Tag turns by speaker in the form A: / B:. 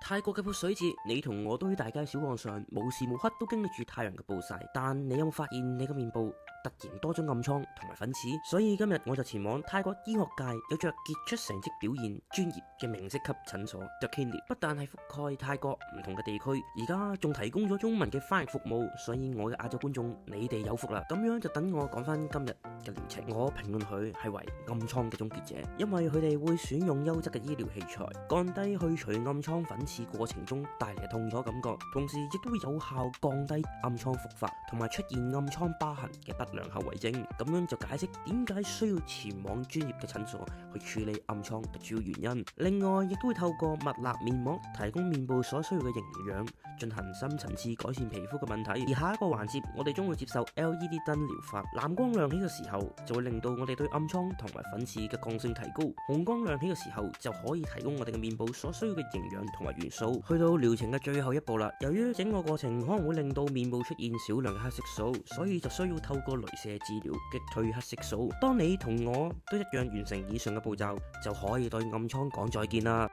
A: 泰國嘅潑水節，你同我都喺大街小巷上，無時無刻都經歷住太陽嘅暴曬。但你有冇發現你嘅面部突然多咗暗瘡同埋粉刺？所以今日我就前往泰國醫學界有着傑出成績表現專業嘅名職級診所 The Clinic， 不但係覆蓋泰國唔同嘅地區，而家仲提供咗中文嘅翻譯服務。所以我嘅亞洲觀眾，你哋有福啦！咁樣就等我講翻今日嘅療程。我評論佢係為暗瘡嘅終結者，因為佢哋會選用優質嘅醫療器材，降低去除暗瘡粉刺過程中帶嚟嘅痛楚感覺，同時亦都會有效降低暗瘡復發同埋出現暗瘡疤痕嘅不良後遺症。咁樣就解釋點解需要前往專業嘅診所去處理暗瘡嘅主要原因。另外，亦都會透過蜜蠟面膜提供面部所需要嘅營養，進行深層次改善皮膚嘅問題。而下一個環節，我哋將會接受 LED 燈療法，藍光亮起嘅時候就會令到我哋對暗瘡同埋粉刺嘅抗性提高，紅光亮起嘅時候就可以提供我哋嘅面部所需要嘅營養同埋元素。去到療程嘅最後一步啦，由於整個過程可能會令到面部出現少量嘅黑色素，所以就需要透過雷射治療擊退黑色素。當你同我都一樣完成以上嘅步驟，就可以對暗瘡講再見啦。